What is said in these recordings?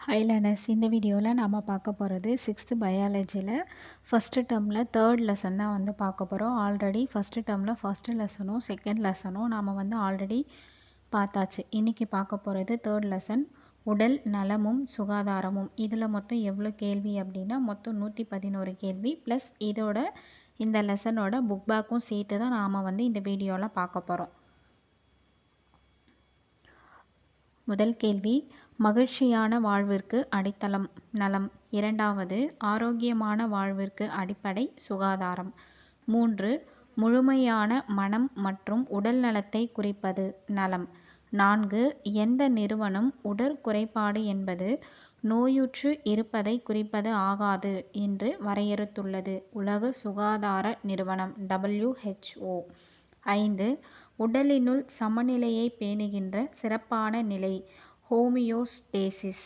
High learners, இந்த வீடியோவில் நாம் பார்க்க போகிறது 6th பயாலஜியில் ஃபஸ்ட்டு டேர்மில் 3rd லெசன் தான் பார்க்க போகிறோம். ஆல்ரெடி ஃபஸ்ட்டு டேர்மில் ஃபஸ்ட்டு லெசனும் செகண்ட் லெசனும் நாம் ஆல்ரெடி பார்த்தாச்சு. இன்றைக்கி பார்க்க போகிறது 3rd லெசன், உடல் நலமும் சுகாதாரமும். இதில் மொத்தம் எவ்வளோ கேள்வி அப்படின்னா மொத்தம் 111 கேள்வி ப்ளஸ் இதோட இந்த லெசனோட புக் பேக்கும் சேர்த்து தான் நாம் இந்த வீடியோவில் பார்க்க போகிறோம். முதல் கேள்வி, மகிழ்ச்சியான வாழ்விற்கு அடித்தளம் நலம். இரண்டாவது, ஆரோக்கியமான வாழ்விற்கு அடிப்படை சுகாதாரம். 3, முழுமையான மனம் மற்றும் உடல் நலத்தை குறிப்பது நலம். 4, எந்த நிறுவனம் உடற்குறைபாடு என்பது நோயுற்று இருப்பதை குறிப்பது ஆகாது என்று வரையறுத்துள்ளது? உலக சுகாதார நிறுவனம் WHO. 5, உடலினுள் சமநிலையை பேணுகின்ற சிறப்பான நிலை ஹோமியோஸ்டேசிஸ்.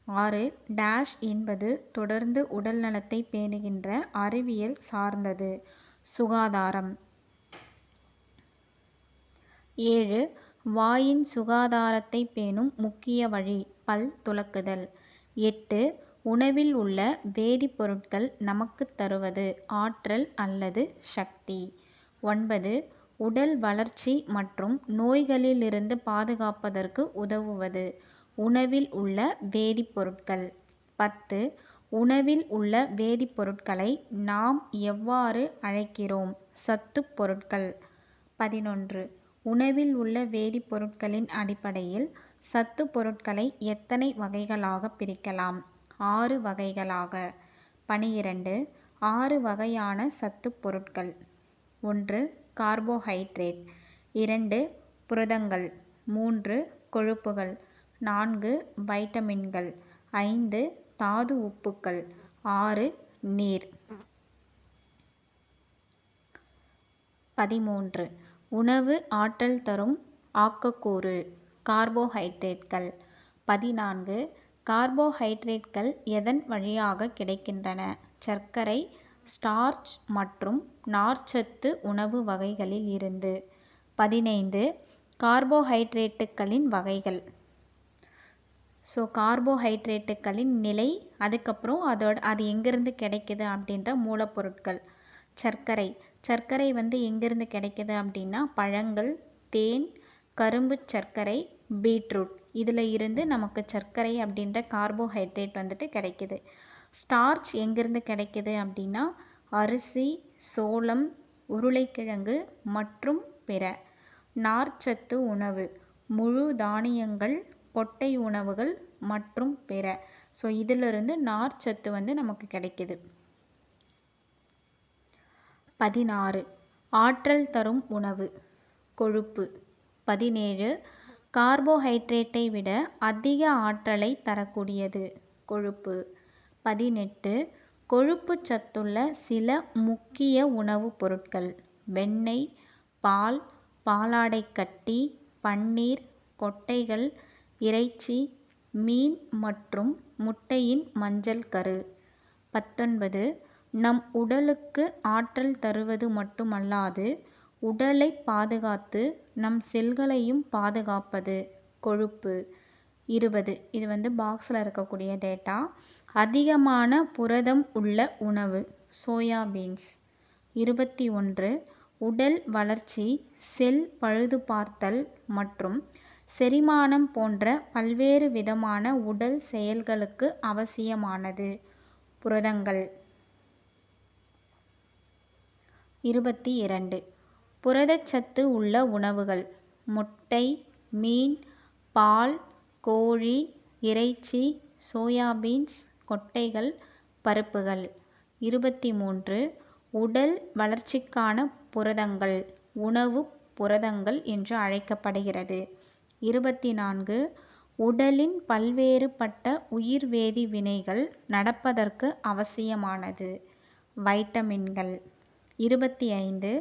6, டேஷ் என்பது தொடர்ந்து உடல் நலத்தை பேணுகின்ற அறிவியல் சார்ந்தது சுகாதாரம். 7, வாயின் சுகாதாரத்தை பேணும் முக்கிய வழி பல் துலக்குதல். 8, உணவில் உள்ள வேதிப்பொருட்கள் நமக்கு தருவது ஆற்றல் அல்லது சக்தி. 9, உடல் வளர்ச்சி மற்றும் நோய்களிலிருந்து பாதுகாப்பதற்கு உதவுவது உணவில் உள்ள வேதிப்பொருட்கள். 10, உணவில் உள்ள வேதிப்பொருட்களை நாம் எவ்வாறு அழைக்கிறோம்? சத்துப் பொருட்கள். 11, உணவில் உள்ள வேதிப்பொருட்களின் அடிப்படையில் சத்துப் பொருட்களை எத்தனை வகைகளாக பிரிக்கலாம்? 6 வகைகளாக. 12, 6 வகையான சத்துப் பொருட்கள். 1, கார்போஹைட்ரேட். 2, புரதங்கள். 3, கொழுப்புகள். 4, வைட்டமின்கள். 5, தாது உப்புக்கள். 6, நீர். 13, உணவு ஆற்றல் தரும் ஆக்கக்கூறு கார்போஹைட்ரேட்கள். 14, கார்போஹைட்ரேட்கள் எதன் வழியாக கிடைக்கின்றன? சர்க்கரை, ஸ்டார்ச் மற்றும் நார்ச்சத்து உணவு வகைகளில் இருந்து. 15, கார்போஹைட்ரேட்டுகளின் வகைகள். கார்போஹைட்ரேட்டுகளின் நிலை, அதுக்கப்புறம் அது எங்கேருந்து கிடைக்குது அப்படின்ற மூலப்பொருட்கள். சர்க்கரை எங்கேருந்து கிடைக்குது அப்படின்னா பழங்கள், தேன், கரும்பு சர்க்கரை, பீட்ரூட், இதில் இருந்து நமக்கு சர்க்கரை அப்படின்ற கார்போஹைட்ரேட் கிடைக்குது. ஸ்டார்ச் எங்கேருந்து கிடைக்குது அப்படின்னா அரிசி, சோளம், உருளைக்கிழங்கு மற்றும் பிற. நார்ச்சத்து உணவு முழு தானியங்கள், கொட்டை உணவுகள் மற்றும் பிற. இதிலிருந்து நார்ச்சத்து நமக்கு கிடைக்குது. 16, ஆற்றல் தரும் உணவு கொழுப்பு. 17, கார்போஹைட்ரேட்டை விட அதிக ஆற்றலை தரக்கூடியது கொழுப்பு. 18, கொழுப்பு சத்துள்ள சில முக்கிய உணவுப் பொருட்கள் வெண்ணெய், பால், பாலாடைக்கட்டி, பன்னீர், கொட்டைகள், இறைச்சி, மீன் மற்றும் முட்டையின் மஞ்சள் கரு. 19, நம் உடலுக்கு ஆற்றல் தருவது மட்டுமல்லாது உடலை பாதுகாத்து நம் செல்களையும் பாதுகாப்பது கொழுப்பு. 20, இது பாக்ஸில் இருக்கக்கூடிய டேட்டா. அதிகமான புரதம் உள்ள உணவு சோயாபீன்ஸ். 21, உடல் வளர்ச்சி, செல் பழுதுபார்த்தல் மற்றும் செரிமானம் போன்ற பல்வேறு விதமான உடல் செயல்களுக்கு அவசியமானது புரதங்கள். 22, புரதச்சத்து உள்ள உணவுகள் முட்டை, மீன், பால், கோழி, இறைச்சி, சோயாபீன்ஸ், கொட்டைகள், பருப்புகள். 23, உடல் வளர்ச்சிக்கான புரதங்கள் உணவு புரதங்கள் என்று அழைக்கப்படுகிறது. 24, உடலின் பல்வேறுபட்ட உயிர்வேதி வினைகள் நடப்பதற்கு அவசியமானது வைட்டமின்கள். 25,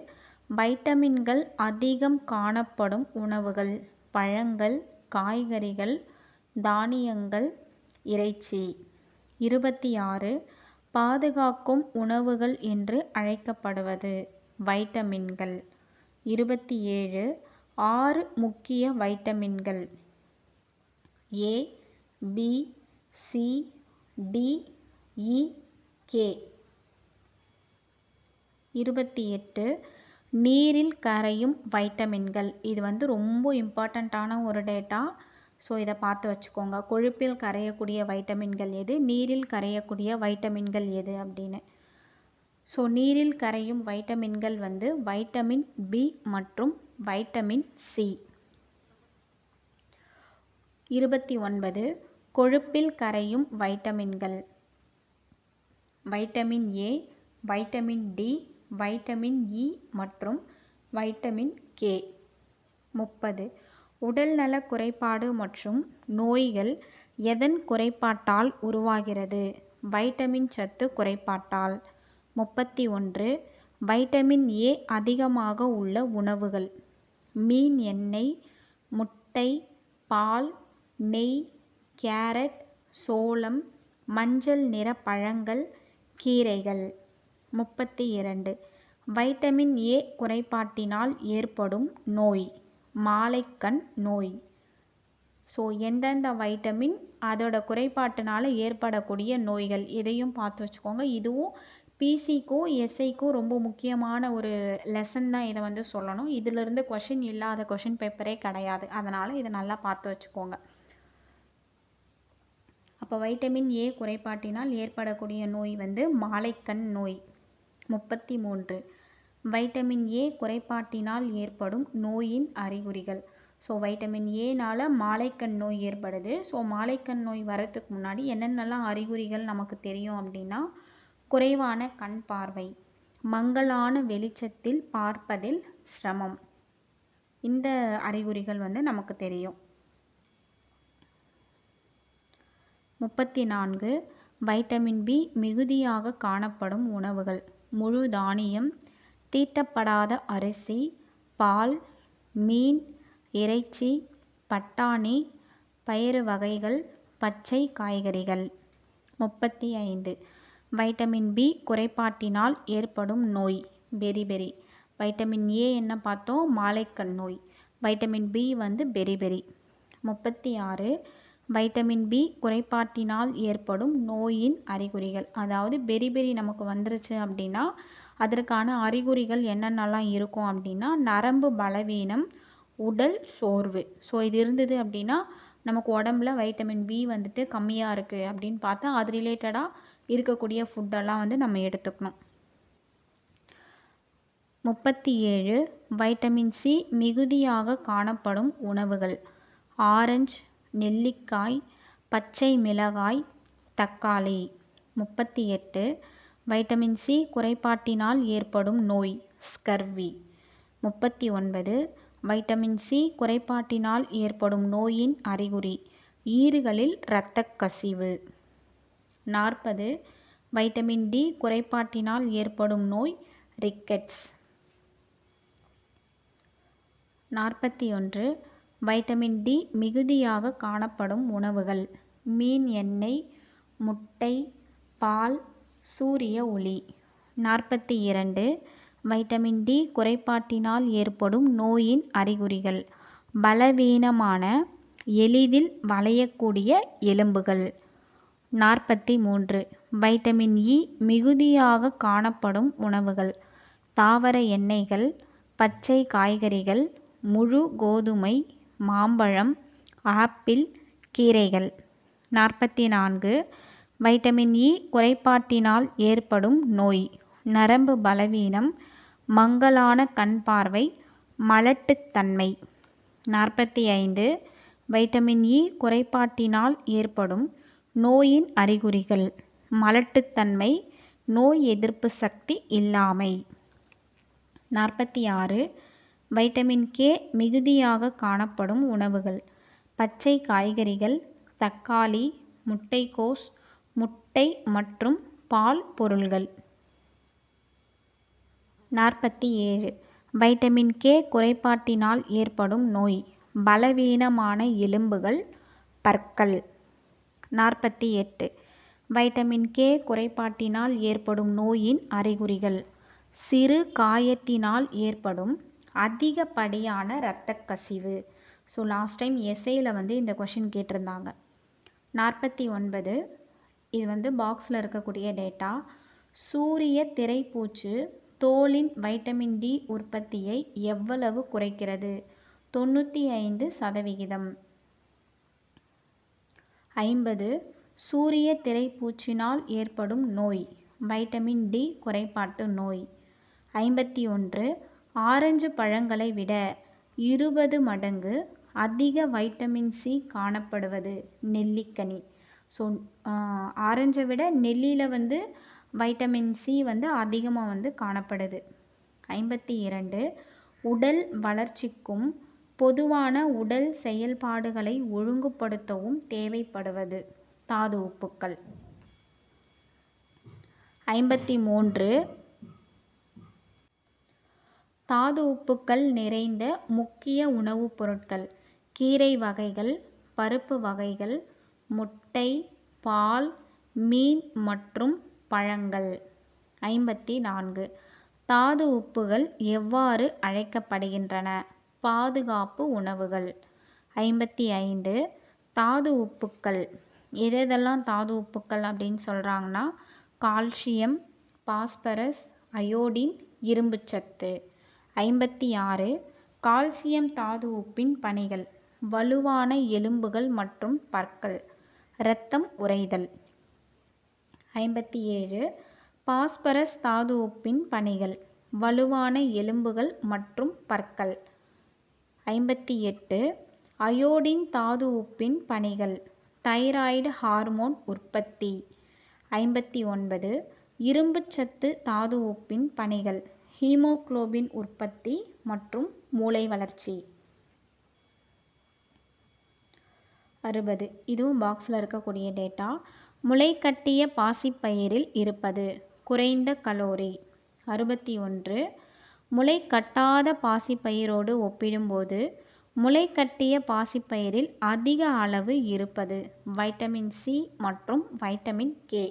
வைட்டமின்கள் அதிகம் காணப்படும் உணவுகள் பழங்கள், காய்கறிகள், தானியங்கள், இறைச்சி. 26, பாதுகாக்கும் உணவுகள் என்று அழைக்கப்படுவது வைட்டமின்கள். 27, 6 முக்கிய வைட்டமின்கள் A, B, C, D, E, K. 28 நீரில் கரையும் வைட்டமின்கள். இது வந்து ரொம்ப இம்பார்ட்டண்ட்டான ஒரு டேட்டா. ஸோ இதை பார்த்து வச்சுக்கோங்க. கொழுப்பில் கரையக்கூடிய வைட்டமின்கள் எது, நீரில் கரையக்கூடிய வைட்டமின்கள் எது அப்படின்னு. ஸோ நீரில் கரையும் வைட்டமின்கள் வந்து வைட்டமின் பி மற்றும் வைட்டமின் சி. 29 கொழுப்பில் கரையும் வைட்டமின்கள். Vitamin A, vitamin D, vitamin E மற்றும் வைட்டமின் கே. 30 உடல்நல குறைபாடு மற்றும் நோய்கள் எதன் குறைபாட்டால் உருவாகிறது? வைட்டமின் சத்து குறைபாட்டால். 31 வைட்டமின் ஏ அதிகமாக உள்ள உணவுகள். மீன் எண்ணெய், முட்டை, பால், நெய், கேரட், சோளம், மஞ்சள் நிற பழங்கள், கீரைகள். 32 வைட்டமின் ஏ குறைபாட்டினால் ஏற்படும் நோய். மாலைக்கண் நோய். ஸோ எந்தெந்த வைட்டமின் அதோட குறைபாட்டினால ஏற்படக்கூடிய நோய்கள் இதையும் பார்த்து வச்சுக்கோங்க. இதுவும் பிசிக்கும் எஸ்ஐக்கும் ரொம்ப முக்கியமான ஒரு லெசன் தான். இதை வந்து சொல்லணும். இதிலிருந்து கொஷின் இல்லாத கொஷின் பேப்பரே கிடையாது. அதனால் இதை நல்லா பார்த்து வச்சுக்கோங்க. அப்போ வைட்டமின் ஏ குறைபாட்டினால் ஏற்படக்கூடிய நோய் வந்து மாலைக்கண் நோய். 33 வைட்டமின் ஏ குறைபாட்டினால் ஏற்படும் நோயின் அறிகுறிகள். ஸோ வைட்டமின் ஏனால் மாலைக்கண் நோய் ஏற்படுது. ஸோ மாலைக்கண் நோய் வரத்துக்கு முன்னாடி என்னென்னலாம் அறிகுறிகள் நமக்கு தெரியும் அப்படின்னா, குறைவான கண் பார்வை, மங்கலான வெளிச்சத்தில் பார்ப்பதில் சிரமம், இந்த அறிகுறிகள் வந்து நமக்கு தெரியும். 34 வைட்டமின் பி மிகுதியாக காணப்படும் உணவுகள். முழு தானியம், தீட்டப்படாத அரிசி, பால், மீன், இறைச்சி, பட்டாணி, பயிறு வகைகள், பச்சை காய்கறிகள். 35 வைட்டமின் பி குறைபாட்டினால் ஏற்படும் நோய். பெரிபெரி. வைட்டமின் ஏ என்ன பார்த்தோம்? மாலைக்கண் நோய். வைட்டமின் பி வந்து பெரிபெரி. 36 வைட்டமின் பி குறைபாட்டினால் ஏற்படும் நோயின் அறிகுறிகள். அதாவது பெரிபெரி நமக்கு வந்துருச்சு அப்படின்னா அதற்கான அறிகுறிகள் என்னென்னலாம் இருக்கும் அப்படின்னா, நரம்பு பலவீனம், உடல் சோர்வு. ஸோ இது இருந்தது அப்படின்னா நமக்கு உடம்புல வைட்டமின் பி வந்துட்டு கம்மியாக இருக்குது அப்படின்னு பார்த்தா அது ரிலேட்டடாக இருக்கக்கூடிய ஃபுட்டெல்லாம் வந்து நம்ம எடுத்துக்கணும். 37 வைட்டமின் சி மிகுதியாக காணப்படும் உணவுகள். ஆரஞ்சு, நெல்லிக்காய், பச்சை மிளகாய், தக்காளி. 38 வைட்டமின் சி குறைபாட்டினால் ஏற்படும் நோய். ஸ்கர்வி. 39 வைட்டமின் சி குறைபாட்டினால் ஏற்படும் நோயின் அறிகுறி. ஈறுகளில் இரத்தக் கசிவு. 40 வைட்டமின் டி குறைபாட்டினால் ஏற்படும் நோய். ரிக்கெட்ஸ். 41 வைட்டமின் டி மிகுதியாக காணப்படும் உணவுகள். மீன் எண்ணெய், முட்டை, பால், சூரிய ஒளி. 42 வைட்டமின் டி குறைபாட்டினால் ஏற்படும் நோயின் அறிகுறிகள். பலவீனமான, எளிதில் வளையக்கூடிய எலும்புகள். 43 வைட்டமின் இ மிகுதியாக காணப்படும் உணவுகள். தாவர எண்ணெய்கள், பச்சை காய்கறிகள், முழு கோதுமை, மாம்பழம், ஆப்பிள், கீரைகள். 44 வைட்டமின் இ குறைபாட்டினால் ஏற்படும் நோய். நரம்பு பலவீனம், மங்கலான கண் பார்வை, மலட்டுத்தன்மை. 45 வைட்டமின் இ குறைபாட்டினால் ஏற்படும் நோயின் அறிகுறிகள். மலட்டுத்தன்மை, நோய் எதிர்ப்பு சக்தி இல்லாமை. 46 வைட்டமின் கே மிகுதியாக காணப்படும் உணவுகள். பச்சை காய்கறிகள், தக்காளி, முட்டைக்கோஸ், முட்டை மற்றும் பால் பொருள்கள். 47 வைட்டமின் கே குறைபாட்டினால் ஏற்படும் நோய். பலவீனமான எலும்புகள், பற்கள். 48 வைட்டமின் கே குறைபாட்டினால் ஏற்படும் நோயின் அறிகுறிகள். சிறு காயத்தினால் ஏற்படும் அதிகப்படியான இரத்தக் கசிவு. ஸோ லாஸ்ட் டைம் எஸ்ஏயில் வந்து இந்த கொஷின் கேட்டிருந்தாங்க. 49 இது வந்து பாக்ஸில் இருக்கக்கூடிய டேட்டா. சூரிய திரைப்பூச்சு தோலின் வைட்டமின் டி உற்பத்தியை எவ்வளவு குறைக்கிறது? 95%. 50 சூரிய திரைப்பூச்சினால் ஏற்படும் நோய். வைட்டமின் டி குறைபாட்டு நோய். 51 ஆரஞ்சு பழங்களை விட 20 மடங்கு அதிக வைட்டமின் சி காணப்படுவது. நெல்லிக்கனி. ஸோ ஆரஞ்சை விட நெல்லியில் வந்து வைட்டமின் சி வந்து அதிகமாக வந்து காணப்படுது. 52 உடல் வளர்ச்சிக்கும் பொதுவான உடல் செயல்பாடுகளை ஒழுங்குபடுத்தவும் தேவைப்படுவது. தாது உப்புக்கள். 53 தாது உப்புக்கள் நிறைந்த முக்கிய உணவுப் பொருட்கள். கீரை வகைகள், பருப்பு வகைகள், முட்டை, பால், மீன் மற்றும் பழங்கள். 54 தாது உப்புகள் எவ்வாறு அழைக்கப்படுகின்றன? பாதுகாப்பு உணவுகள். 55 தாது உப்புக்கள் எதெல்லாம் தாது உப்புக்கள் அப்படின்னு சொல்கிறாங்கன்னா கால்சியம், பாஸ்பரஸ், அயோடின், இரும்புச்சத்து. 56 கால்சியம் தாது உப்பின் பணிகள். வலுவான எலும்புகள் மற்றும் பற்கள். இரத்தம் உறைதல். 57 பாஸ்பரஸ் தாது உப்பின் பணிகள். வலுவான எலும்புகள் மற்றும் பற்கள். 58 அயோடின் தாது உப்பின் பணிகள். தைராய்டு ஹார்மோன் உற்பத்தி. 59 இரும்புச்சத்து தாது உப்பின் பணிகள். ஹீமோகுளோபின் உற்பத்தி மற்றும் மூளை வளர்ச்சி. 60 இதுவும் பாக்ஸில் இருக்கக்கூடிய டேட்டா. முளைக்கட்டிய பாசிப்பயிரில் இருப்பது. குறைந்த கலோரி. 61 முளைக்கட்டாத பாசிப்பயிரோடு ஒப்பிடும்போது முளைக்கட்டிய பாசிப்பயிரில் அதிக அளவு இருப்பது. வைட்டமின் சி மற்றும் வைட்டமின் கே.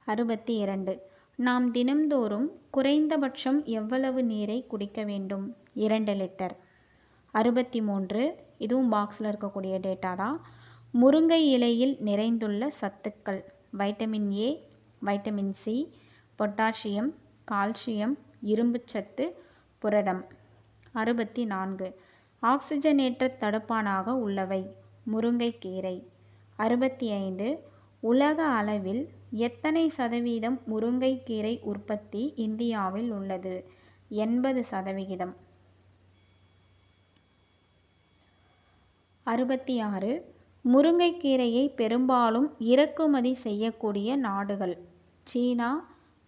62 நாம் தினம்தோறும் குறைந்தபட்சம் எவ்வளவு நீரை குடிக்க வேண்டும்? 2 லிட்டர். 63 இதுவும் பாக்ஸில் இருக்கக்கூடிய டேட்டா தான். முருங்கை இலையில் நிறைந்துள்ள சத்துக்கள். Vitamin A, vitamin C, potassium, calcium, இரும்புச்சத்து, புரதம். 64 ஆக்சிஜனேற்ற தடுப்பானாக உள்ளவை. முருங்கைக்கீரை. 65 உலக அளவில் எத்தனை சதவீதம் முருங்கைக்கீரை உற்பத்தி இந்தியாவில் உள்ளது? 80%. 66 முருங்கைக்கீரையை பெரும்பாலும் இறக்குமதி செய்யக்கூடிய நாடுகள். சீனா,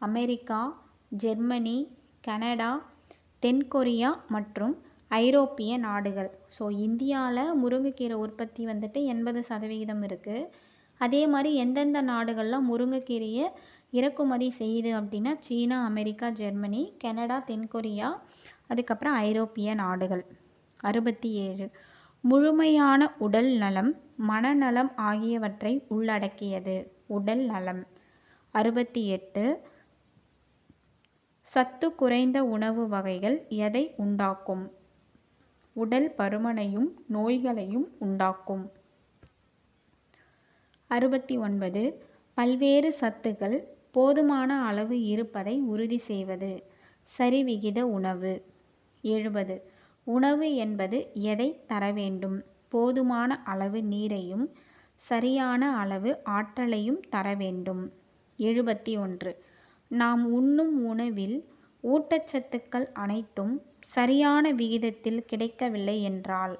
அமெரிக்கா, ஜெர்மனி, கனடா, தென்கொரியா மற்றும் ஐரோப்பிய நாடுகள். ஸோ இந்தியாவில் முருங்கைக்கீரை உற்பத்தி வந்துட்டு 80% இருக்குது. அதே மாதிரி எந்தெந்த நாடுகள்லாம் முருங்கைக்கீரையை இறக்குமதி செய்யுது அப்படின்னா சீனா, அமெரிக்கா, ஜெர்மனி, கனடா, தென்கொரியா, அதுக்கப்புறம் ஐரோப்பிய நாடுகள். 67 முழுமையான உடல் நலம், மனநலம் ஆகியவற்றை உள்ளடக்கியது. உடல் நலம். 68 சத்து குறைந்த உணவு வகைகள் எதை உண்டாக்கும்? உடல் பருமனையும் நோய்களையும் உண்டாக்கும். 69 பல்வேறு சத்துக்கள் போதுமான அளவு இருப்பதை உறுதி செய்வது. சரிவிகித உணவு. 70 உணவு என்பது எதை தர வேண்டும்? போதுமான அளவு நீரையும் சரியான அளவு ஆற்றலையும் தர வேண்டும். 71 நாம் உண்ணும் உணவில் ஊட்டச்சத்துக்கள் அனைத்தும் சரியான விகிதத்தில் கிடைக்கவில்லை என்றால்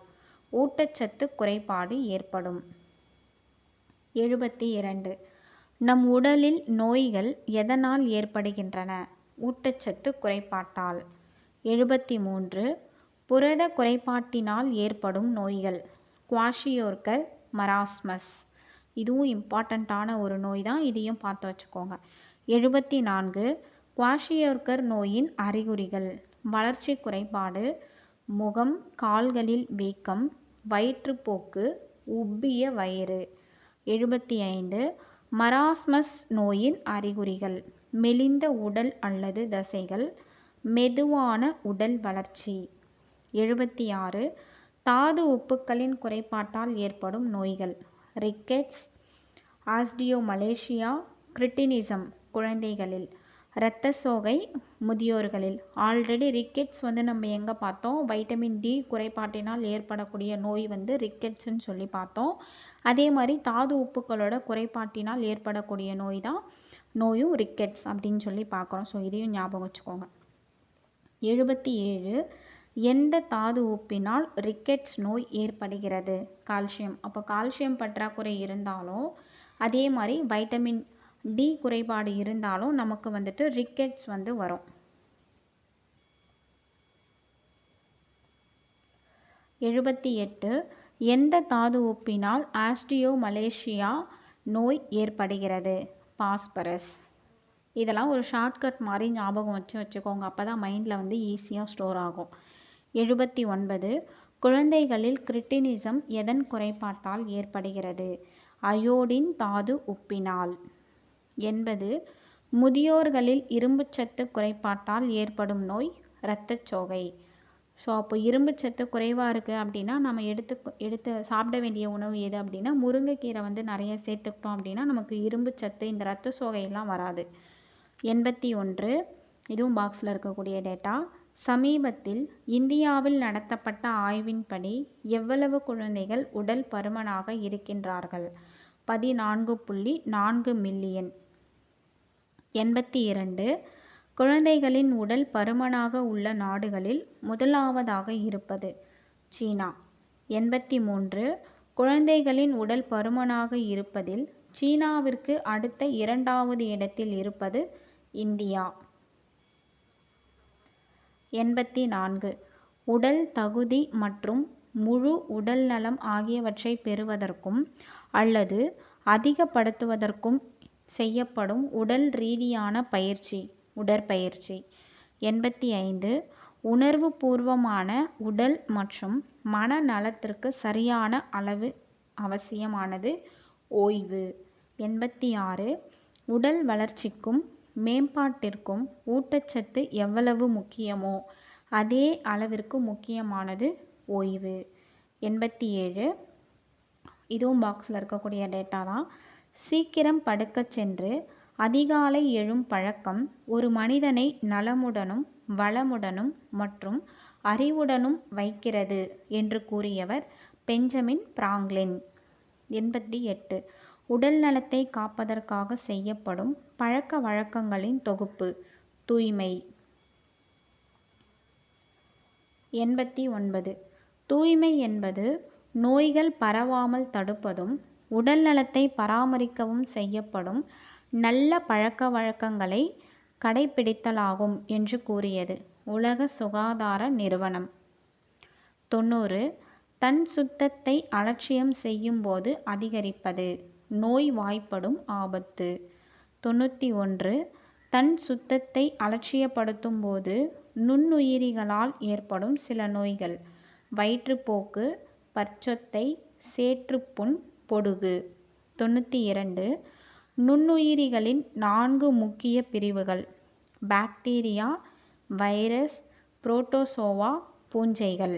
ஊட்டச்சத்து குறைபாடு ஏற்படும். 72 நம் உடலில் நோய்கள் எதனால் ஏற்படுகின்றன? ஊட்டச்சத்து குறைபாட்டால். 73 புரத குறைபாட்டினால் ஏற்படும் நோய்கள். Kwashiorkor, marasmus. இதுவும் இம்பார்ட்டண்ட்டான ஒரு நோய் தான், இதையும் பார்த்து வச்சுக்கோங்க. 74 குவாஷியோர்கர் நோயின் அறிகுறிகள். வளர்ச்சி குறைபாடு, முகம் கால்களில் வீக்கம், வயிற்றுப்போக்கு, உப்பிய வயிறு. 75 மராஸ்மஸ் நோயின் அறிகுறிகள். மெலிந்த உடல் அல்லது தசைகள், மெதுவான உடல் வளர்ச்சி. 76 தாது உப்புக்களின் குறைபாட்டால் ஏற்படும் நோய்கள். ரிக்கெட்ஸ், ஆஸ்டியோமலேசியா, கிரிட்டினிசம் குழந்தைகளில், இரத்த சோகை முதியோர்களில். ஆல்ரெடி ரிக்கெட்ஸ் வந்து நம்ம எங்கே பார்த்தோம், வைட்டமின் டி குறைபாட்டினால் ஏற்படக்கூடிய நோய் வந்து ரிக்கெட்ஸ்ன்னு சொல்லி பார்த்தோம். அதே மாதிரி தாது உப்புக்களோட குறைபாட்டினால் ஏற்படக்கூடிய நோய் தான் நோயும் ரிக்கெட்ஸ் அப்படின்னு சொல்லி பார்க்குறோம். ஸோ இதையும் ஞாபகம் வச்சுக்கோங்க. 77 எந்த தாது உப்பினால் ரிக்கெட்ஸ் நோய் ஏற்படுகிறது? கால்சியம். அப்போ கால்சியம் பற்றாக்குறை இருந்தாலும் அதே மாதிரி வைட்டமின் டி குறைபாடு இருந்தாலும் நமக்கு வந்துட்டு ரிக்கெட்ஸ் வந்து வரும். 78 எந்த தாது உப்பினால் ஆஸ்டியோமலேசியா நோய் ஏற்படுகிறது? பாஸ்பரஸ். இதெல்லாம் ஒரு ஷார்ட்கட் மாதிரி ஞாபகம் வச்சுக்கோங்க. அப்போ தான் மைண்டில் வந்து ஈஸியாக ஸ்டோர் ஆகும். 79 குழந்தைகளில் கிரிட்டினிசம் எதன் குறைபாட்டால் ஏற்படுகிறது? அயோடின் தாது உப்பினால். 80 முதியோர்களில் இரும்புச்சத்து குறைபாட்டால் ஏற்படும் நோய் இரத்தச்சோகை. ஸோ அப்போ இரும்புச்சத்து குறைவாக இருக்குது அப்படின்னா நம்ம எடுத்து சாப்பிட வேண்டிய உணவு எது அப்படின்னா முருங்கைக்கீரை வந்து நிறைய சேர்த்துக்கிட்டோம் அப்படின்னா நமக்கு இரும்புச்சத்து இந்த இரத்த சோகையெல்லாம் வராது. 81 இதுவும் பாக்ஸில் இருக்கக்கூடிய டேட்டா. சமீபத்தில் இந்தியாவில் நடத்தப்பட்ட ஆய்வின்படி எவ்வளவு குழந்தைகள் உடல் பருமனாக இருக்கின்றார்கள்? 14.4 மில்லியன். 82 குழந்தைகளின் உடல் பருமனாக உள்ள நாடுகளில் முதலாவதாக இருப்பது சீனா. 83 குழந்தைகளின் உடல் பருமனாக இருப்பதில் சீனாவிற்கு அடுத்த இரண்டாவது இடத்தில் இருப்பது இந்தியா. 84 உடல் தகுதி மற்றும் முழு உடல் நலம் ஆகியவற்றை பெறுவதற்கும் அல்லது அதிகப்படுத்துவதற்கும் செய்யப்படும் உடல் ரீதியான பயிற்சி உடற்பயிற்சி. 85 உணர்வு பூர்வமான உடல் மற்றும் மன நலத்திற்கு சரியான அளவு அவசியமானது ஓய்வு. 86 உடல் வளர்ச்சிக்கும் மேம்பாட்டிற்கும் ஊட்டச்சத்து எவ்வளவு முக்கியமோ அதே அளவிற்கு முக்கியமானது ஓய்வு. 87 இதுவும் பாக்ஸில் இருக்கக்கூடிய டேட்டா தான். சீக்கிரம் படுக்க சென்று அதிகாலை எழும் பழக்கம் ஒரு மனிதனை நலமுடனும் வளமுடனும் மற்றும் அறிவுடனும் வைக்கிறது என்று கூறியவர் பெஞ்சமின் பிராங்க்லின். 88 உடல் நலத்தை காப்பதற்காக செய்யப்படும் பழக்க வழக்கங்களின் தொகுப்பு தூய்மை. 89 தூய்மை என்பது நோய்கள் பரவாமல் தடுப்பதும் உடல் நலத்தை பராமரிக்கவும் செய்யப்படும் நல்ல பழக்க வழக்கங்களை கடைப்பிடித்தலாகும் என்று கூறியது உலக சுகாதார நிறுவனம். 90 தன் சுத்தத்தை அலட்சியம் செய்யும் போது அதிகரிப்பது நோய்வாய்ப்படும் ஆபத்து. 91 தன் சுத்தத்தை அலட்சியப்படுத்தும் போது நுண்ணுயிரிகளால் ஏற்படும் சில நோய்கள் வயிற்றுப்போக்கு, பற்சொத்தை, சேற்றுப்புண், பொடுகு. 92 நுண்ணுயிரிகளின் 4 முக்கிய பிரிவுகள் பாக்டீரியா, வைரஸ், புரோட்டோசோவா, பூஞ்சைகள்.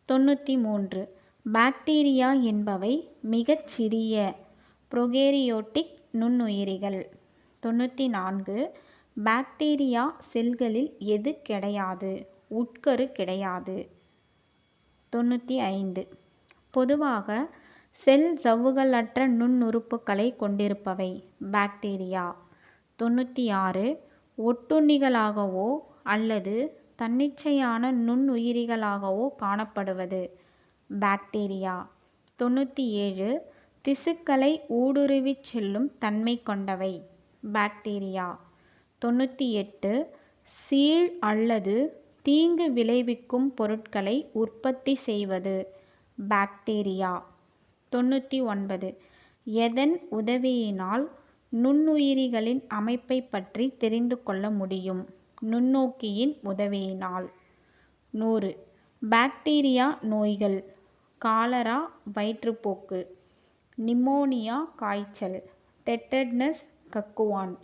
93 பாக்டீரியா என்பவை மிகச் சிறிய புரோகேரியோட்டிக் நுண்ணுயிரிகள். 94 பாக்டீரியா செல்களில் எது கிடையாது? உட்கரு கிடையாது. 95 பொதுவாக செல் சவ்வுகளற்ற நுண்ணுறுப்புகளை கொண்டிருப்பவை பாக்டீரியா. 96 ஒட்டுண்ணிகளாகவோ அல்லது தன்னிச்சையான நுண்ணுயிரிகளாகவோ காணப்படுவது பாக்டீரியா. 97 திசுக்களை ஊடுருவிச் செல்லும் தன்மை கொண்டவை பாக்டீரியா. 98 சீழ் அல்லது தீங்கு விளைவிக்கும் பொருட்களை உற்பத்தி செய்வது பாக்டீரியா. 99 எதன் உதவியினால் நுண்ணுயிரிகளின் அமைப்பை பற்றி தெரிந்து கொள்ள முடியும்? நுண்ணோக்கியின் உதவியினால். 100 பாக்டீரியா நோய்கள் காலரா வயிற்றுப்போக்கு, நிமோனியா காய்ச்சல், டெட்டனஸ் கக்குவான்,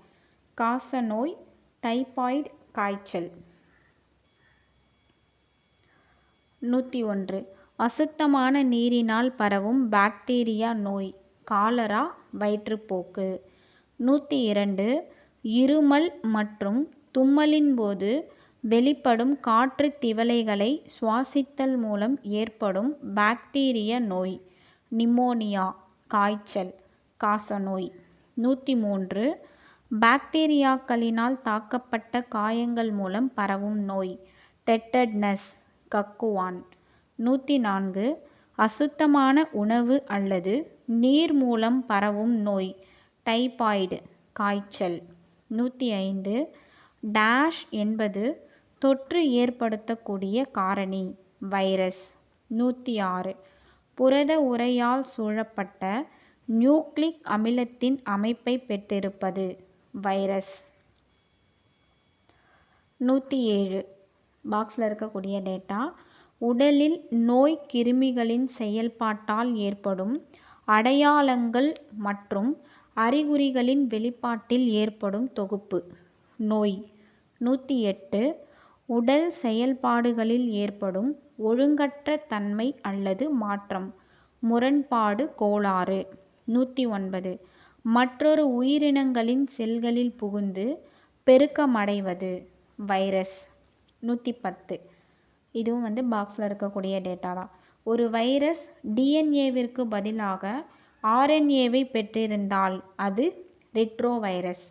காசநோய், டைபாய்டு காய்ச்சல். 101 அசுத்தமான நீரினால் பரவும் பாக்டீரியா நோய் காலரா வயிற்றுப்போக்கு. 102 இருமல் மற்றும் தும்மலின் போது வெளிப்படும் காற்று திவலைகளை சுவாசித்தல் மூலம் ஏற்படும் பாக்டீரிய நோய் நிமோனியா காய்ச்சல் காசநோய். 103 பாக்டீரியாக்களினால் தாக்கப்பட்ட காயங்கள் மூலம் பரவும் நோய் டெட்டனஸ் கக்குவான். 104 அசுத்தமான உணவு அல்லது நீர் மூலம் பரவும் நோய் டைபாய்டு காய்ச்சல். 105 டேஷ் என்பது தொற்று ஏற்படுத்தக்கூடிய காரணி வைரஸ். 106 புரத உரையால் சூழப்பட்ட நியூக்ளிக் அமிலத்தின் அமைப்பை பெற்றிருப்பது வைரஸ். 107 பாக்ஸில் இருக்கக்கூடிய டேட்டா உடலில் நோய் கிருமிகளின் செயல்பாட்டால் ஏற்படும் அடையாளங்கள் மற்றும் அறிகுறிகளின் வெளிப்பாட்டில் ஏற்படும் தொகுப்பு நோய். 108 உடல் செயல்பாடுகளில் ஏற்படும் ஒழுங்கற்ற தன்மை அல்லது மாற்றம் முரண்பாடு கோளாறு. 109 மற்றொரு உயிரினங்களின் செல்களில் புகுந்து பெருக்கமடைவது வைரஸ். 110 இதுவும் பாக்ஸில் இருக்கக்கூடிய டேட்டா தான். ஒரு வைரஸ் டிஎன்ஏவிற்கு பதிலாக ஆர்என்ஏவை பெற்றிருந்தால் அது ரெட்ரோ வைரஸ்.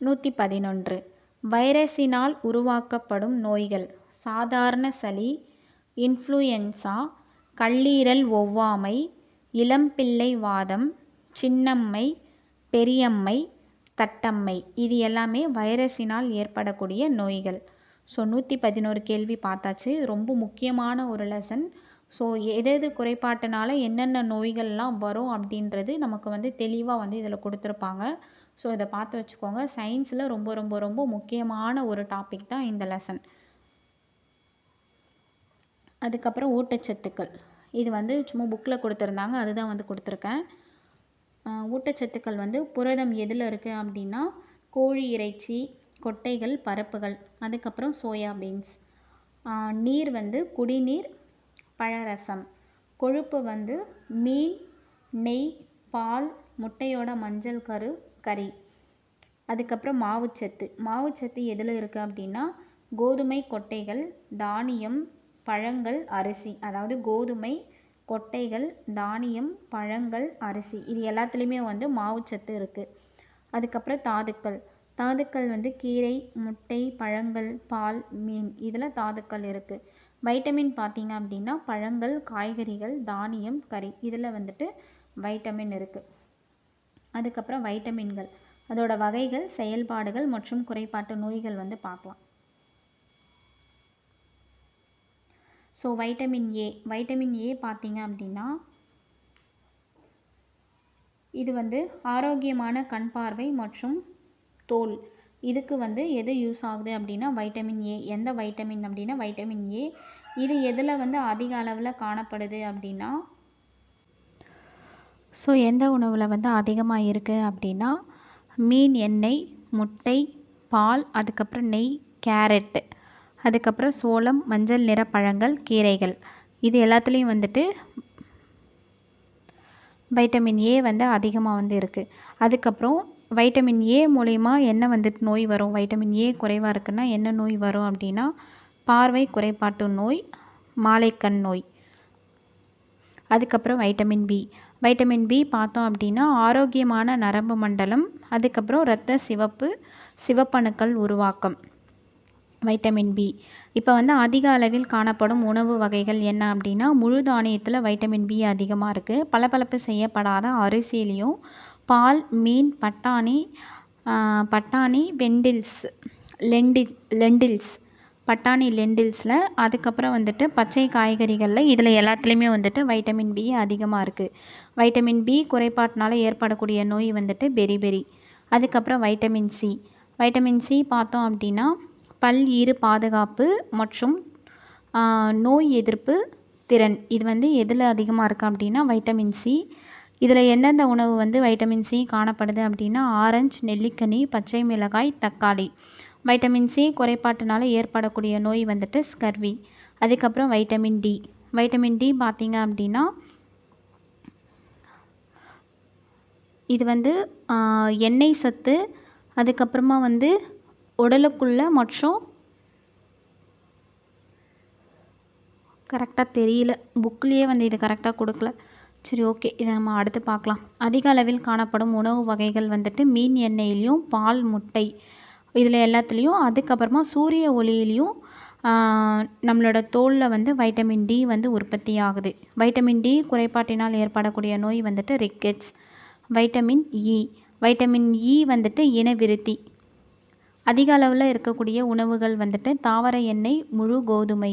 111 வைரஸினால் உருவாக்கப்படும் நோய்கள் சாதாரண சளி இன்ஃப்ளூயன்சா கல்லீரல் ஒவ்வாமை இளம்பிள்ளை வாதம் சின்னம்மை பெரியம்மை தட்டம்மை. இது எல்லாமே வைரஸினால் ஏற்படக்கூடிய நோய்கள். ஸோ 111 கேள்வி பார்த்தாச்சு. ரொம்ப முக்கியமான ஒரு லெசன். ஸோ எது குறைபாட்டினால என்னென்ன நோய்கள்லாம் வரும் அப்படின்றது நமக்கு தெளிவாக இதில் கொடுத்துருப்பாங்க. ஸோ இதை பார்த்து வச்சுக்கோங்க. சயின்ஸில் ரொம்ப ரொம்ப ரொம்ப முக்கியமான ஒரு டாபிக் தான் இந்த லெசன். அதுக்கப்புறம் ஊட்டச்சத்துக்கள். இது சும்மா புக்கில் கொடுத்துருந்தாங்க, அதுதான் கொடுத்துருக்கேன். ஊட்டச்சத்துக்கள் புரதம் எதில் இருக்குது அப்படின்னா கோழி இறைச்சி கொட்டைகள் பருப்புகள் அதுக்கப்புறம் சோயா பீன்ஸ். நீர் குடிநீர் பழரசம். கொழுப்பு மீன் நெய் பால் முட்டையோட மஞ்சள் கறி. அதுக்கப்புறம் மாவுச்சத்து எதில் இருக்குது அப்படின்னா கோதுமை கொட்டைகள் தானியம் பழங்கள் அரிசி. அதாவது கோதுமை கொட்டைகள் தானியம் பழங்கள் அரிசி இது எல்லாத்துலேயுமே மாவுச்சத்து இருக்குது. அதுக்கப்புறம் தாதுக்கள் கீரை முட்டை பழங்கள் பால் மீன் இதில் தாதுக்கள் இருக்குது. வைட்டமின் பார்த்தீங்க அப்படின்னா பழங்கள் காய்கறிகள் தானியம் கறி இதில் வைட்டமின் இருக்குது. அதுக்கப்புறம் வைட்டமின்கள் அதோட வகைகள் செயல்பாடுகள் மற்றும் குறைபாட்டு நோய்கள் பார்க்கலாம். ஸோ வைட்டமின் ஏ பார்த்தீங்க அப்படின்னா இது ஆரோக்கியமான கண் பார்வை மற்றும் தோல் இதுக்கு எது யூஸ் ஆகுது அப்படின்னா வைட்டமின் ஏ. எந்த வைட்டமின் அப்படின்னா வைட்டமின் ஏ. இது எதில் அதிக அளவில் காணப்படுது அப்படின்னா ஸோ எந்த உணவில் அதிகமாக இருக்குது அப்படின்னா மீன் எண்ணெய் முட்டை பால் அதுக்கப்புறம் நெய் கேரட்டு அதுக்கப்புறம் சோளம் மஞ்சள் நிற பழங்கள் கீரைகள் இது எல்லாத்துலேயும் வைட்டமின் ஏ அதிகமாக இருக்குது. அதுக்கப்புறம் வைட்டமின் ஏ மூலயமா என்ன நோய் வரும் வைட்டமின் ஏ குறைவாக இருக்குன்னா என்ன நோய் வரும் அப்படின்னா பார்வை குறைபாட்டு நோய் மாலைக்கண் நோய். அதுக்கப்புறம் வைட்டமின் பி பார்த்தோம் அப்படின்னா ஆரோக்கியமான நரம்பு மண்டலம் அதுக்கப்புறம் இரத்த சிவப்பணுக்கள் உருவாக்கம் வைட்டமின் பி. இப்போ அதிக அளவில் காணப்படும் உணவு வகைகள் என்ன அப்படின்னா முழு தானியத்தில் வைட்டமின் பி அதிகமாக இருக்குது. பளபளப்பு செய்யப்படாத அரிசியிலையும் பால் மீன் பட்டாணி லெண்டில்ஸ் பட்டாணி லெண்டில்ஸில் அதுக்கப்புறம் பச்சை காய்கறிகளில் இதில் எல்லாத்துலேயுமே வைட்டமின் பி அதிகமாக இருக்குது. வைட்டமின் பி குறைபாட்டினால ஏற்படக்கூடிய நோய் பெரிபெரி. அதுக்கப்புறம் வைட்டமின் சி பார்த்தோம் அப்படின்னா பல் ஈறு பாதுகாப்பு மற்றும் நோய் எதிர்ப்பு திறன். இது எதில் அதிகமாக இருக்குது அப்படின்னா வைட்டமின் சி. இதில் எந்தெந்த உணவு வைட்டமின் சி காணப்படுது அப்படின்னா ஆரஞ்சு நெல்லிக்கனி பச்சை மிளகாய் தக்காளி. வைட்டமின் சி குறைபாட்டினால ஏற்படக்கூடிய நோய் ஸ்கர்வி. அதுக்கப்புறம் வைட்டமின் டி. வைட்டமின் டி பார்த்திங்க அப்படின்னா இது வந்து எண்ணெய் சத்து, அதுக்கப்புறமா வந்து உடலுக்குள்ள மற்றும் கரெக்டாக தெரியல, புக்லேயே வந்து இது கரெக்டாக கொடுக்கல. சரி, ஓகே, இதை நம்ம அடுத்து பார்க்கலாம். அதிக அளவில் காணப்படும் உணவு வகைகள் வந்துட்டு மீன் எண்ணெயிலையும் பால், முட்டை இதில் எல்லாத்துலேயும், அதுக்கப்புறமா சூரிய ஒளியிலையும் நம்மளோட தோலில் வந்து வைட்டமின் டி வந்து உற்பத்தி ஆகுது. வைட்டமின் டி குறைபாட்டினால் ஏற்படக்கூடிய நோய் வந்துட்டு ரிக்கெட்ஸ். வைட்டமின் இ. வைட்டமின் இ வந்துட்டு இனவிருத்தி. அதிக அளவில் இருக்கக்கூடிய உணவுகள் வந்துட்டு தாவர எண்ணெய், முழு கோதுமை,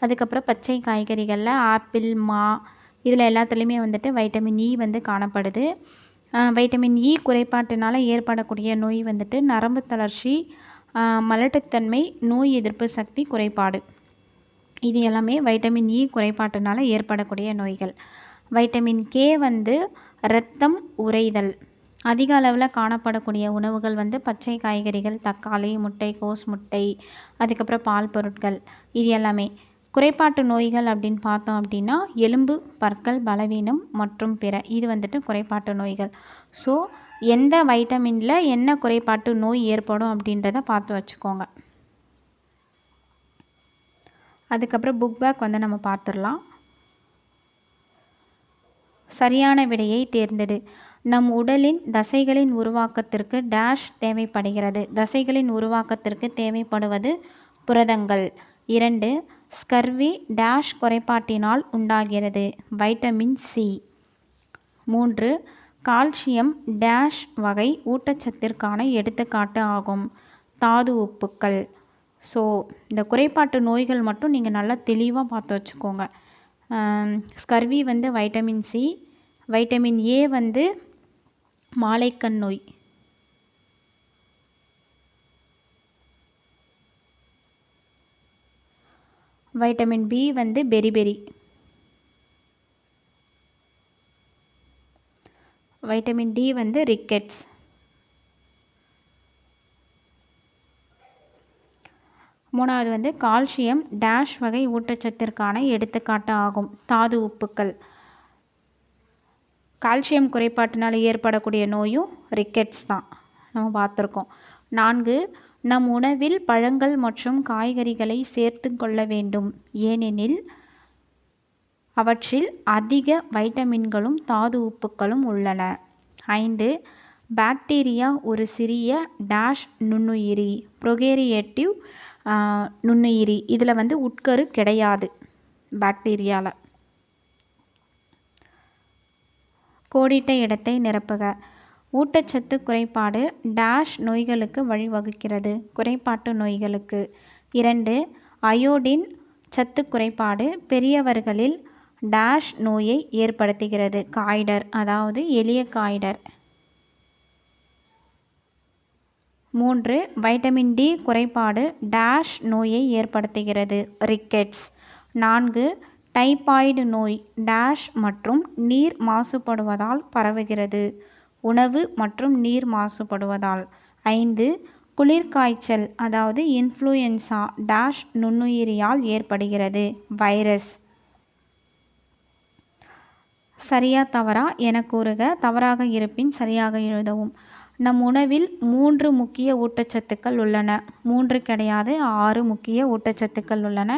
அதுக்கப்புறம் பச்சை காய்கறிகளில் ஆப்பிள், மா இதில் எல்லாத்துலேயுமே வந்துட்டு வைட்டமின் இ வந்து காணப்படுது. வைட்டமின் இ குறைபாட்டினால் ஏற்படக்கூடிய நோய் வந்துட்டு நரம்பு தளர்ச்சி, மலட்டுத்தன்மை, நோய் எதிர்ப்பு சக்தி குறைபாடு. இது எல்லாமே வைட்டமின் இ குறைபாட்டினால் ஏற்படக்கூடிய நோய்கள். வைட்டமின் கே வந்து இரத்தம் உறைதல். அதிக அளவில் காணப்படக்கூடிய உணவுகள் வந்து பச்சை காய்கறிகள், தக்காளி, முட்டைக்கோஸ், முட்டை, அதுக்கப்புறம் பால் பொருட்கள் இது எல்லாமே. குறைபாட்டு நோய்கள் அப்படின்னு பார்த்தோம் அப்படின்னா எலும்பு, பற்கள் பலவீனம் மற்றும் பிற இது வந்துட்டு குறைபாட்டு நோய்கள். ஸோ எந்த வைட்டமினில் என்ன குறைபாட்டு நோய் ஏற்படும் அப்படின்றத பார்த்து வச்சுக்கோங்க. அதுக்கப்புறம் புக் பேக் வந்து நம்ம பார்த்துடலாம். சரியான விடையை தேர்ந்தெடு. நம் உடலின் தசைகளின் உருவாக்கத்திற்கு டேஷ் தேவைப்படுகிறது. தசைகளின் உருவாக்கத்திற்கு தேவைப்படுவது புரதங்கள். 2. ஸ்கர்வி டேஷ் குறைபாட்டினால் உண்டாகிறது. Vitamin C. 3. கால்சியம் டேஷ் வகை ஊட்டச்சத்திற்கான எடுத்துக்காட்டு ஆகும். தாது உப்புக்கள். ஸோ இந்த குறைபாட்டு நோய்கள் மட்டும் நீங்கள் நல்லா தெளிவாக பார்த்து வச்சுக்கோங்க. ஸ்கர்வி வந்து வைட்டமின் சி. வைட்டமின் ஏ வந்து மாலைக்கண் நோய். வைட்டமின் பி வந்து பெரிபெரி. வைட்டமின் டி வந்து ரிக்கெட்ஸ். மூணாவது வந்து கால்சியம் டேஷ் வகை ஊட்டச்சத்திற்கான எடுத்துக்காட்டு ஆகும். தாது உப்புக்கள். கால்சியம் குறைபாட்டினால் ஏற்படக்கூடிய நோயும் ரிக்கெட்ஸ் தான் நம்ம பார்த்துருக்கோம். 4. நம் உணவில் பழங்கள் மற்றும் காய்கறிகளை சேர்த்து கொள்ள வேண்டும், ஏனெனில் அவற்றில் அதிக வைட்டமின்களும் தாது உப்புக்களும் உள்ளன. 5. பாக்டீரியா ஒரு சிறிய டேஷ் நுண்ணுயிரி, ப்ரோகேரியேட்டிவ் நுண்ணுயிரி. இதில் வந்து உட்கரு கிடையாது பாக்டீரியாவில். கோடிட்ட இடத்தை நிரப்புக. ஊட்டச்சத்து குறைபாடு டேஷ் நோய்களுக்கு வழிவகுக்கிறது. குறைபாட்டு நோய்களுக்கு. 2. அயோடின் சத்து குறைபாடு பெரியவர்களில் டேஷ் நோயை ஏற்படுத்துகிறது. காய்டர், அதாவது எளிய காய்டர். 3. வைட்டமின் டி குறைபாடு டேஷ் நோயை ஏற்படுத்துகிறது. ரிக்கெட்ஸ். 4. டைபாய்டு நோய் டேஷ் மற்றும் நீர் மாசுபடுவதால் பரவுகிறது. உணவு மற்றும் நீர் மாசுபடுவதால். 5. குளிர்காய்ச்சல், அதாவது இன்ஃப்ளூயன்சா டேஷ் நுண்ணுயிரியால் ஏற்படுகிறது. வைரஸ். சரியா தவறா என கூறுக. தவறாக இருப்பின் சரியாக எழுதவும். நம் உணவில் 3 முக்கிய ஊட்டச்சத்துக்கள் உள்ளன. 3 கிடையாது, 6 முக்கிய ஊட்டச்சத்துக்கள் உள்ளன.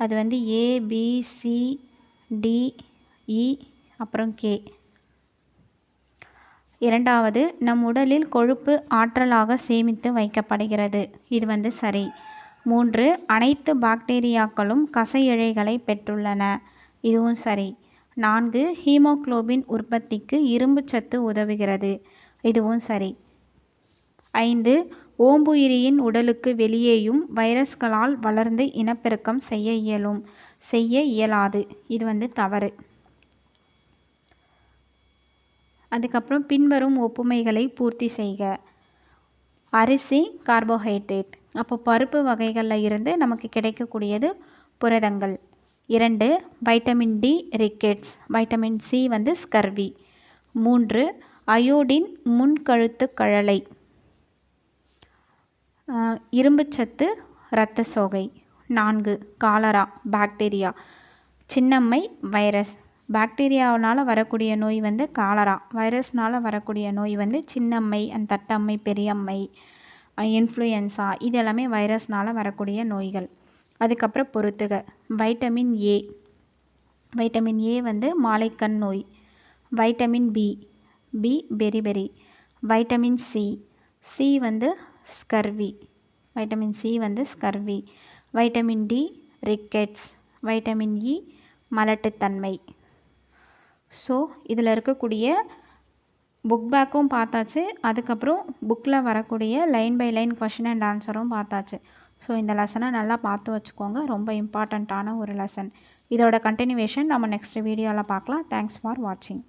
அது வந்து ஏ, பி, சி, டி, இ, அப்புறம் கே. 2. நம் உடலில் கொழுப்பு ஆற்றலாக சேமித்து வைக்கப்படுகிறது. இது வந்து சரி. 3. அனைத்து பாக்டீரியாக்களும் கச இழைகளை பெற்றுள்ளன. இதுவும் சரி. 4. ஹீமோகுளோபின் உற்பத்திக்கு இரும்பு சத்து உதவுகிறது. இதுவும் சரி. 5. ஓம்புயிரியின் உடலுக்கு வெளியேயும் வைரஸ்களால் வளர்ந்து இனப்பெருக்கம் செய்ய இயலாது. இது வந்து தவறு. அதுக்கப்புறம் பின்வரும் ஒப்புமைகளை பூர்த்தி செய்க. அரிசி கார்போஹைட்ரேட். அப்போ பருப்பு வகைகளில் இருந்து நமக்கு கிடைக்கக்கூடியது புரதங்கள். 2. Vitamin D rickets. Vitamin C வந்து ஸ்கர்வி. 3. அயோடின் முன்கழுத்து கழலை. இரும்புச்சத்து இரத்த சோகை. 4 காலரா பாக்டீரியா. சின்னம்மை வைரஸ். பாக்டீரியாவினால் வரக்கூடிய நோய் வந்து காலரா. வைரஸ்னால் வரக்கூடிய நோய் வந்து சின்னம்மை, தட்டம்மை, பெரியம்மை, இன்ஃப்ளூயன்ஸா. இது எல்லாமே வைரஸ்னால் வரக்கூடிய நோய்கள். அதுக்கப்புறம் பொறுத்துக. Vitamin A. வைட்டமின் ஏ வந்து மாலைக்கண் நோய். Vitamin B. B beriberi. Vitamin C. C வந்து ஸ்கர்வி. வைட்டமின் சி வந்து scurvy. Vitamin D rickets. Vitamin E மலட்டுத்தன்மை. ஸோ இதில் இருக்கக்கூடிய புக் பேக்கும் பார்த்தாச்சு. அதுக்கப்புறம் புக்கில் வரக்கூடிய line by line question and ஆன்சரும் பார்த்தாச்சு. ஸோ இந்த லெசனை நல்லா பார்த்து வச்சுக்கோங்க. ரொம்ப இம்பார்ட்டண்ட்டான ஒரு லெசன். இதோட கண்டினியூவேஷன் நம்ம நெக்ஸ்ட் வீடியோவில் பார்க்கலாம். தேங்க்ஸ் ஃபார் வாட்சிங்.